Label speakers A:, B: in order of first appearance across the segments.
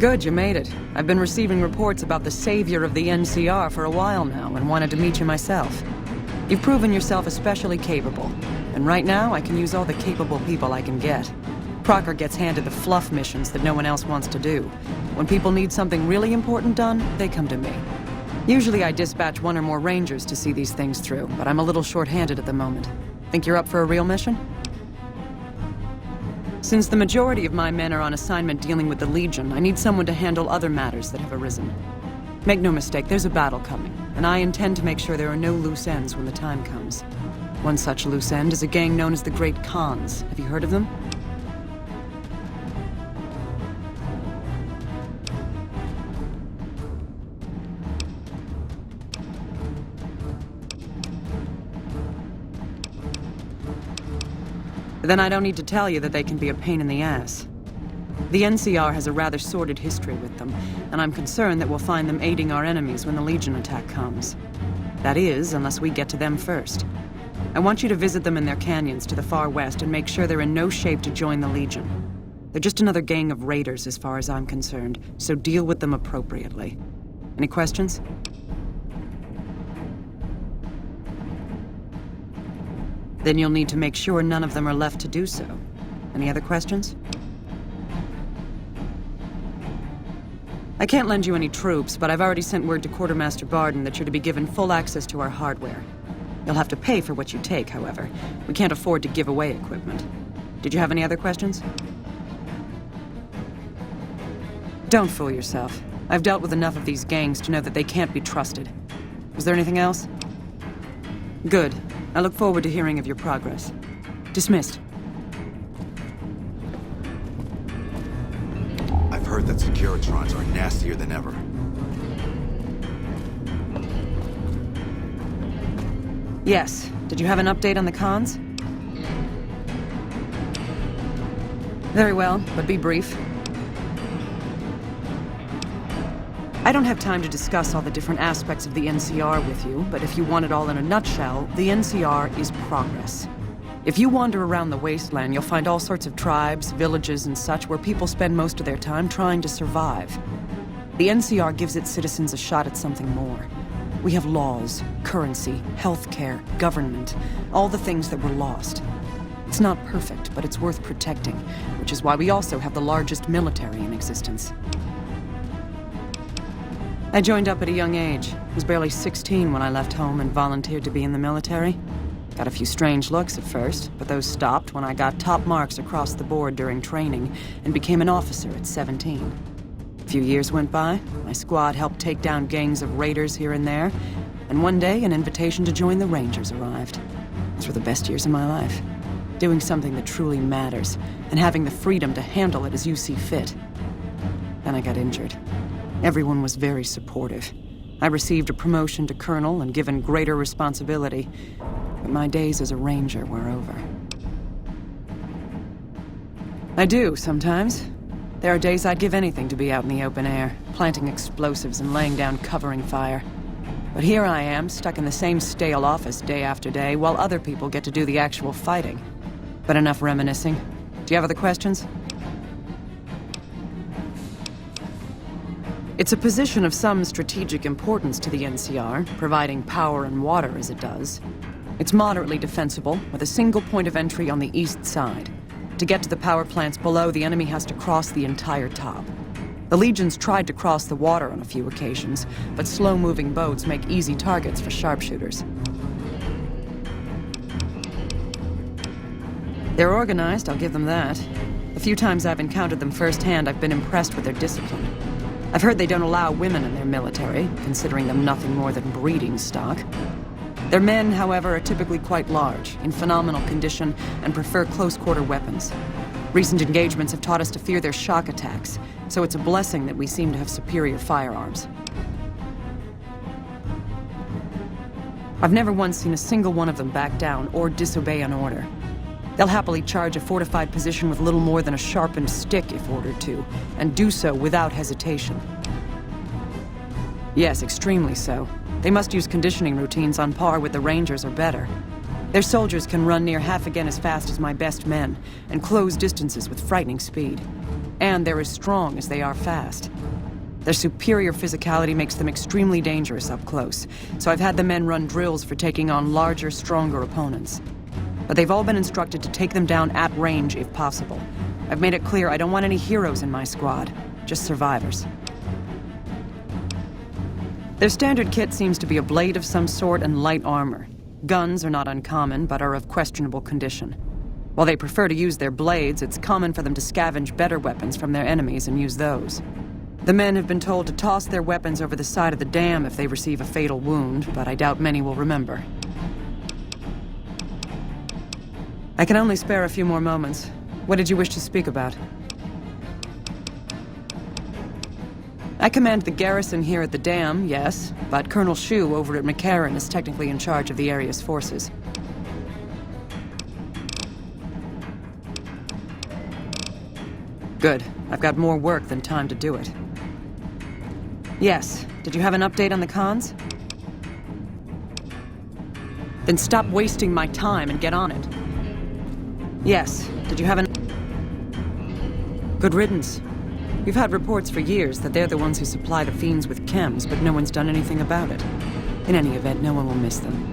A: Good, you made it. I've been receiving reports about the savior of the NCR for a while now, and wanted to meet you myself. You've proven yourself especially capable, and right now I can use all the capable people I can get. Crocker gets handed the fluff missions that no one else wants to do. When people need something really important done, they come to me. Usually I dispatch one or more rangers to see these things through, but I'm a little short-handed at the moment. Think you're up for a real mission? Since the majority of my men are on assignment dealing with the Legion, I need someone to handle other matters that have arisen. Make no mistake, there's a battle coming, and I intend to make sure there are no loose ends when the time comes. One such loose end is a gang known as the Great Khans. Have you heard of them? Then I don't need to tell you that they can be a pain in the ass. The NCR has a rather sordid history with them, and I'm concerned that we'll find them aiding our enemies when the Legion attack comes. That is, unless we get to them first. I want you to visit them in their canyons to the far west and make sure they're in no shape to join the Legion. They're just another gang of raiders as far as I'm concerned, so deal with them appropriately. Any questions? Then you'll need to make sure none of them are left to do so. Any other questions? I can't lend you any troops, but I've already sent word to Quartermaster Barden that you're to be given full access to our hardware. You'll have to pay for what you take, however. We can't afford to give away equipment. Did you have any other questions? Don't fool yourself. I've dealt with enough of these gangs to know that they can't be trusted. Was there anything else? Good. I look forward to hearing of your progress. Dismissed.
B: I've heard that Securitrons are nastier than ever.
A: Yes. Did you have an update on the Khans? Very well, but be brief. I don't have time to discuss all the different aspects of the NCR with you, but if you want it all in a nutshell, the NCR is progress. If you wander around the wasteland, you'll find all sorts of tribes, villages, and such where people spend most of their time trying to survive. The NCR gives its citizens a shot at something more. We have laws, currency, healthcare, government, all the things that were lost. It's not perfect, but it's worth protecting, which is why we also have the largest military in existence. I joined up at a young age. Was barely 16 when I left home and volunteered to be in the military. Got a few strange looks at first, but those stopped when I got top marks across the board during training and became an officer at 17. A few years went by, my squad helped take down gangs of raiders here and there, and one day an invitation to join the Rangers arrived. Those were the best years of my life. Doing something that truly matters, and having the freedom to handle it as you see fit. Then I got injured. Everyone was very supportive. I received a promotion to colonel and given greater responsibility, but my days as a ranger were over. I do, sometimes. There are days I'd give anything to be out in the open air, planting explosives and laying down covering fire. But here I am, stuck in the same stale office day after day, while other people get to do the actual fighting. But enough reminiscing. Do you have other questions? It's a position of some strategic importance to the NCR, providing power and water as it does. It's moderately defensible, with a single point of entry on the east side. To get to the power plants below, the enemy has to cross the entire top. The Legions tried to cross the water on a few occasions, but slow-moving boats make easy targets for sharpshooters. They're organized, I'll give them that. The few times I've encountered them firsthand, I've been impressed with their discipline. I've heard they don't allow women in their military, considering them nothing more than breeding stock. Their men, however, are typically quite large, in phenomenal condition, and prefer close-quarter weapons. Recent engagements have taught us to fear their shock attacks, so it's a blessing that we seem to have superior firearms. I've never once seen a single one of them back down or disobey an order. They'll happily charge a fortified position with little more than a sharpened stick if ordered to, and do so without hesitation. Yes, extremely so. They must use conditioning routines on par with the Rangers or better. Their soldiers can run near half again as fast as my best men, and close distances with frightening speed. And they're as strong as they are fast. Their superior physicality makes them extremely dangerous up close, so I've had the men run drills for taking on larger, stronger opponents. But they've all been instructed to take them down at range if possible. I've made it clear I don't want any heroes in my squad, just survivors. Their standard kit seems to be a blade of some sort and light armor. Guns are not uncommon, but are of questionable condition. While they prefer to use their blades, it's common for them to scavenge better weapons from their enemies and use those. The men have been told to toss their weapons over the side of the dam if they receive a fatal wound, but I doubt many will remember. I can only spare a few more moments. What did you wish to speak about? I command the garrison here at the dam, yes, but Colonel Shu over at McCarran is technically in charge of the area's forces. Good. I've got more work than time to do it. Yes. Did you have an update on the cons? Then stop wasting my time and get on it. Yes. Did you have an... Good riddance. We've had reports for years that they're the ones who supply the fiends with chems, but no one's done anything about it. In any event, no one will miss them.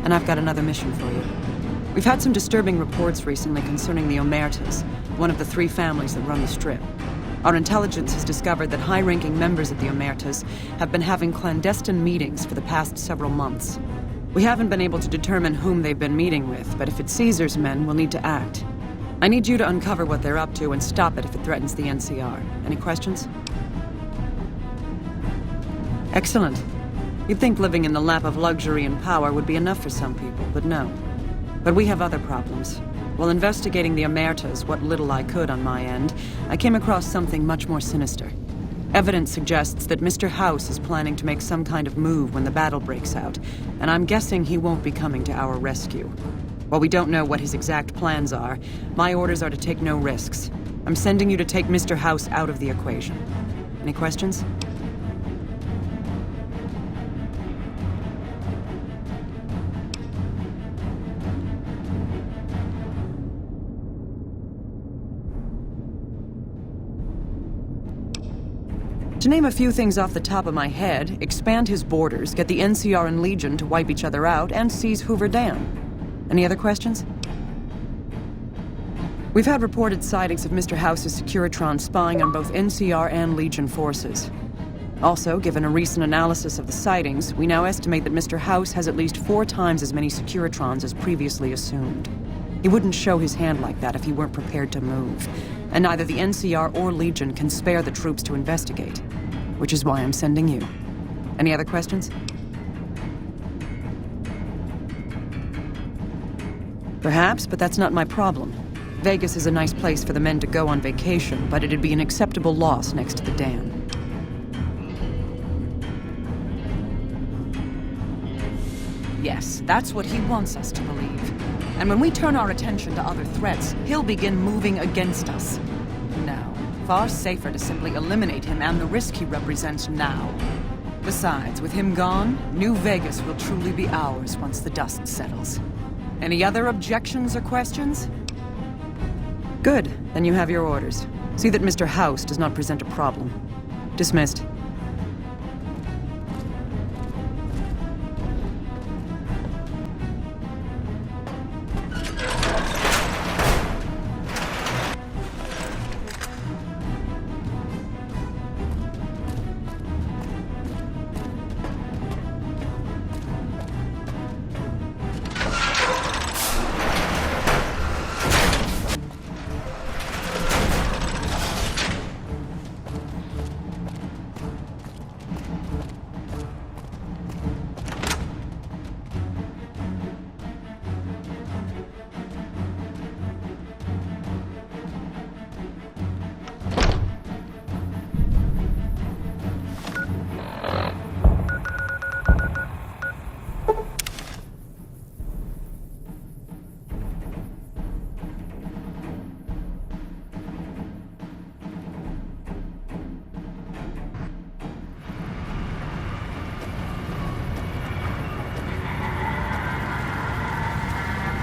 A: And I've got another mission for you. We've had some disturbing reports recently concerning the Omertas, one of the 3 families that run the Strip. Our intelligence has discovered that high-ranking members of the Omertas have been having clandestine meetings for the past several months. We haven't been able to determine whom they've been meeting with, but if it's Caesar's men, we'll need to act. I need you to uncover what they're up to and stop it if it threatens the NCR. Any questions? Excellent. You'd think living in the lap of luxury and power would be enough for some people, but no. But we have other problems. While investigating the Omertas, what little I could on my end, I came across something much more sinister. Evidence suggests that Mr. House is planning to make some kind of move when the battle breaks out, and I'm guessing he won't be coming to our rescue. While we don't know what his exact plans are, my orders are to take no risks. I'm sending you to take Mr. House out of the equation. Any questions? To name a few things off the top of my head, expand his borders, get the NCR and Legion to wipe each other out, and seize Hoover Dam. Any other questions? We've had reported sightings of Mr. House's Securitron spying on both NCR and Legion forces. Also, given a recent analysis of the sightings, we now estimate that Mr. House has at least 4 times as many Securitrons as previously assumed. He wouldn't show his hand like that if he weren't prepared to move. And neither the NCR or Legion can spare the troops to investigate. Which is why I'm sending you. Any other questions? Perhaps, but that's not my problem. Vegas is a nice place for the men to go on vacation, but it'd be an acceptable loss next to the dam. Yes, that's what he wants us to believe. And when we turn our attention to other threats, he'll begin moving against us. No, far safer to simply eliminate him and the risk he represents now. Besides, with him gone, New Vegas will truly be ours once the dust settles. Any other objections or questions? Good, then you have your orders. See that Mr. House does not present a problem. Dismissed.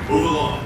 C: Move along.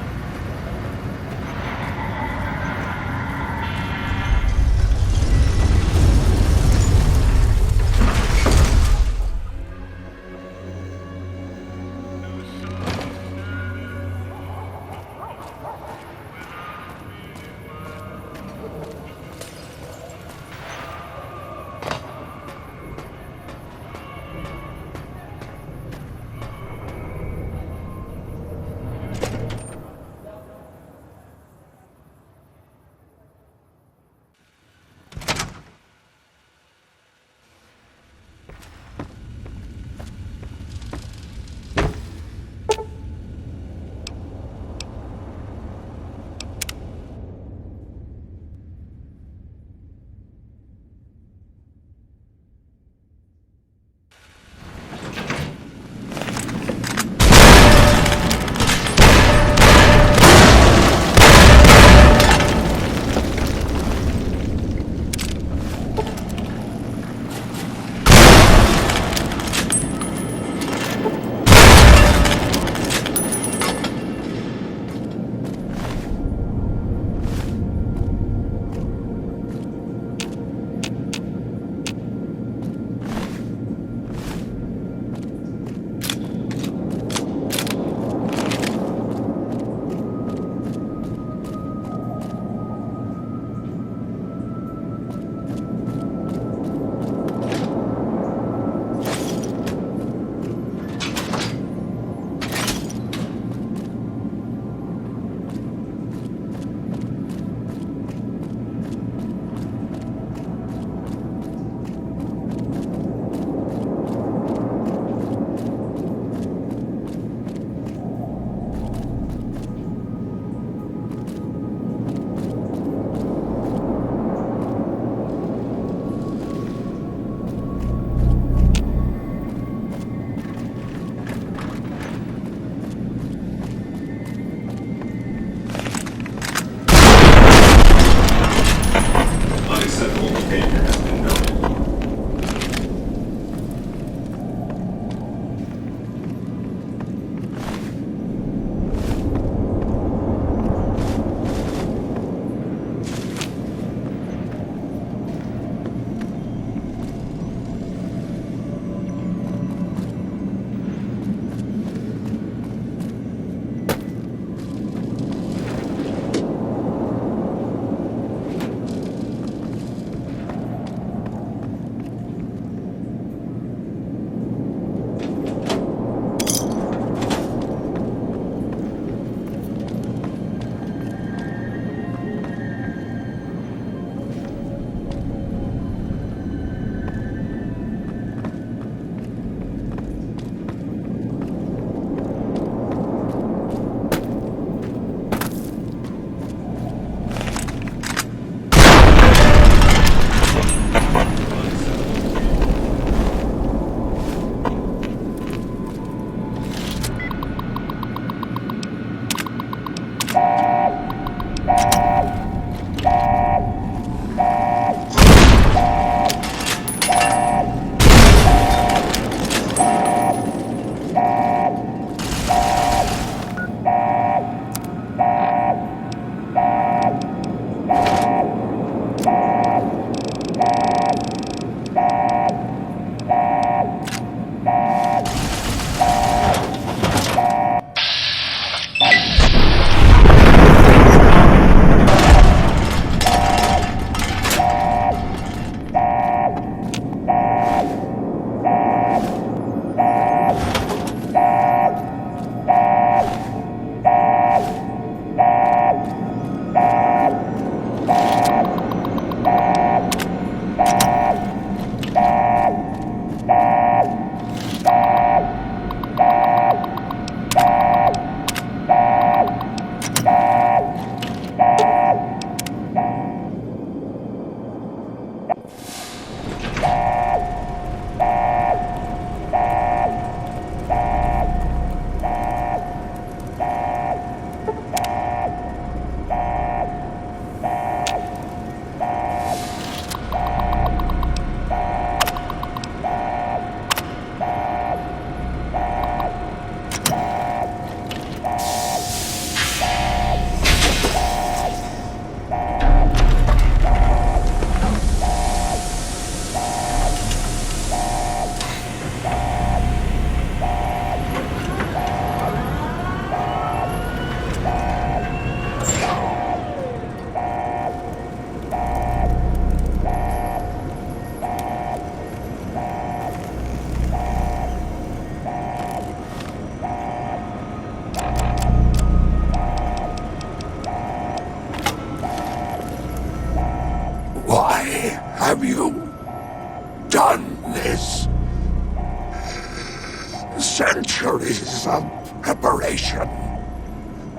C: centuries of preparation.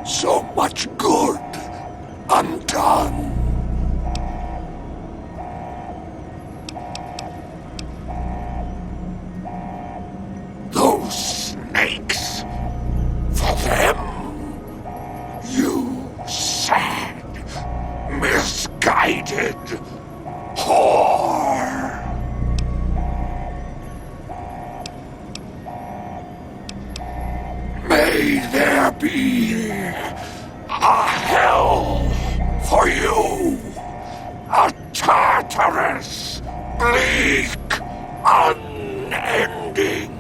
C: So much good undone. Those snakes, for them, you sad, misguided whore. May there be a hell for you, a Tartarus, bleak, unending.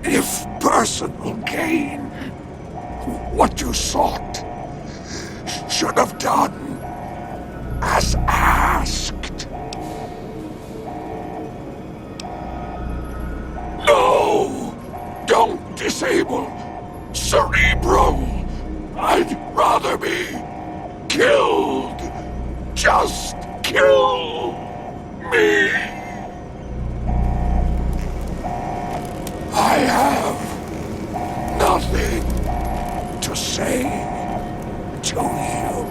C: If personal gain, what you sought, should have done as asked. No! Don't disable Cerebro! I'd rather be killed! Just kill me! I have nothing to say to you.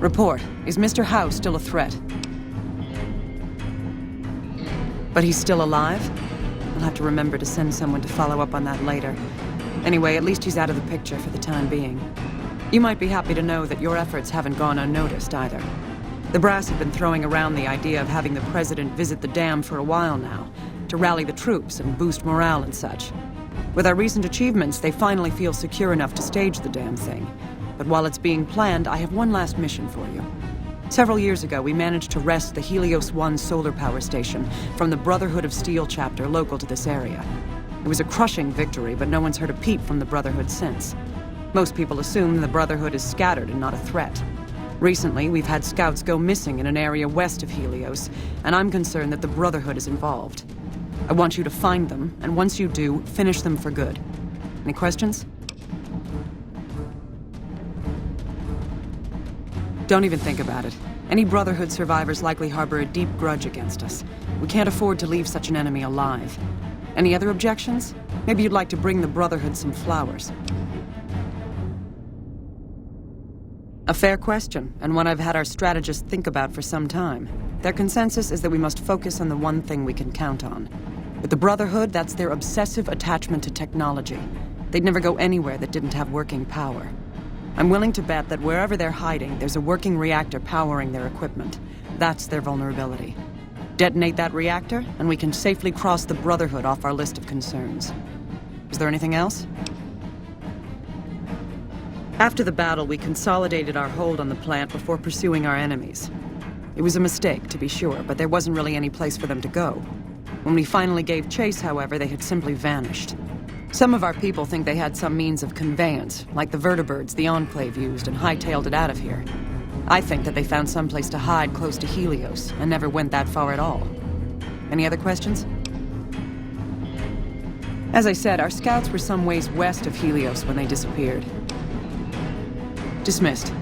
A: Report. Is Mr. House still a threat? But he's still alive? I'll have to remember to send someone to follow up on that later. Anyway, at least he's out of the picture for the time being. You might be happy to know that your efforts haven't gone unnoticed either. The brass have been throwing around the idea of having the president visit the dam for a while now, to rally the troops and boost morale and such. With our recent achievements, they finally feel secure enough to stage the damn thing. But while it's being planned, I have one last mission for you. Several years ago, we managed to wrest the Helios 1 solar power station from the Brotherhood of Steel chapter local to this area. It was a crushing victory, but no one's heard a peep from the Brotherhood since. Most people assume the Brotherhood is scattered and not a threat. Recently, we've had scouts go missing in an area west of Helios, and I'm concerned that the Brotherhood is involved. I want you to find them, and once you do, finish them for good. Any questions? Don't even think about it. Any Brotherhood survivors likely harbor a deep grudge against us. We can't afford to leave such an enemy alive. Any other objections? Maybe you'd like to bring the Brotherhood some flowers. A fair question, and one I've had our strategists think about for some time. Their consensus is that we must focus on the one thing we can count on. With the Brotherhood, that's their obsessive attachment to technology. They'd never go anywhere that didn't have working power. I'm willing to bet that wherever they're hiding, there's a working reactor powering their equipment. That's their vulnerability. Detonate that reactor, and we can safely cross the Brotherhood off our list of concerns. Is there anything else? After the battle, we consolidated our hold on the plant before pursuing our enemies. It was a mistake, to be sure, but there wasn't really any place for them to go. When we finally gave chase, however, they had simply vanished. Some of our people think they had some means of conveyance, like the vertibirds the Enclave used, and hightailed it out of here. I think that they found some place to hide close to Helios, and never went that far at all. Any other questions? As I said, our scouts were some ways west of Helios when they disappeared. Dismissed.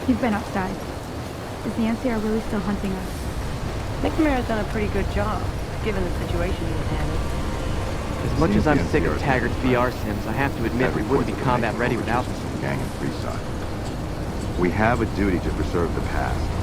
D: You've been outside. Is the NCR really still hunting us?
E: McNamara's done a pretty good job, given the situation he was handled.
F: As much as I'm sick of Taggart's VR sims, I have to admit we wouldn't be combat ready without them.
B: Gang in Freeside. We have a duty to preserve the past.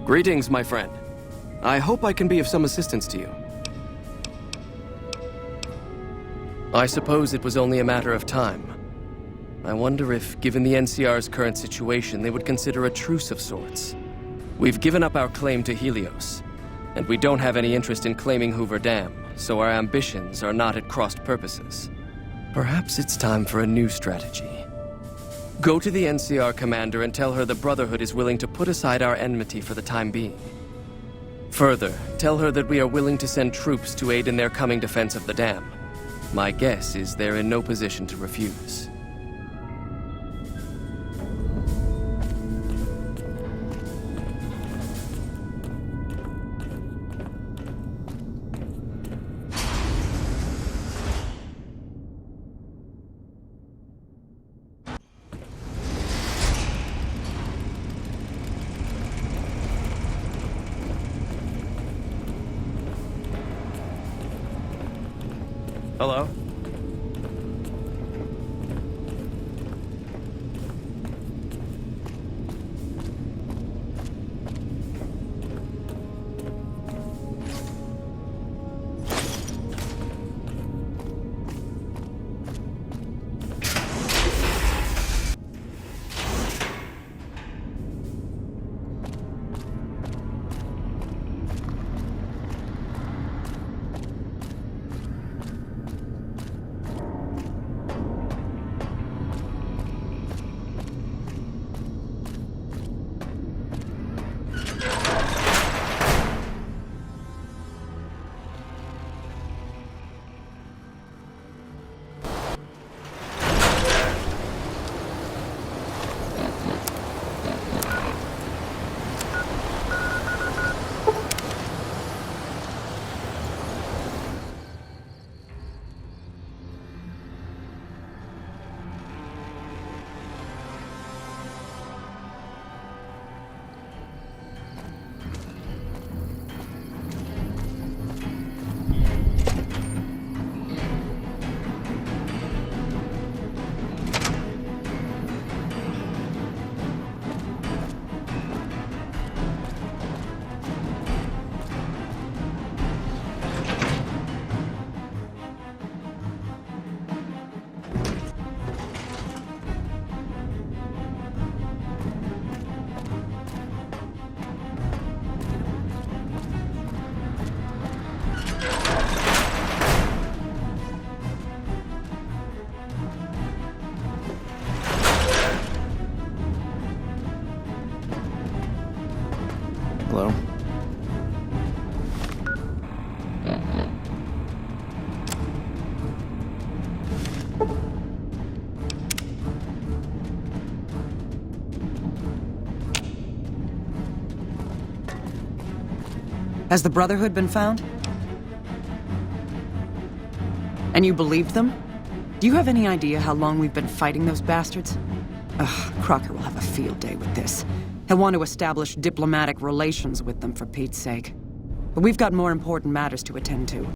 G: Greetings, my friend. I hope I can be of some assistance to you. I suppose it was only a matter of time. I wonder if, given the NCR's current situation, they would consider a truce of sorts. We've given up our claim to Helios, and we don't have any interest in claiming Hoover Dam, so our ambitions are not at crossed purposes. Perhaps it's time for a new strategy. Go to the NCR commander and tell her the Brotherhood is willing to put aside our enmity for the time being. Further, tell her that we are willing to send troops to aid in their coming defense of the dam. My guess is they're in no position to refuse. Hello?
B: Hello?
A: Has the Brotherhood been found? And you believed them? Do you have any idea how long we've been fighting those bastards? Ugh, Crocker will have a field day with this. He'll want to establish diplomatic relations with them, for Pete's sake. But we've got more important matters to attend to.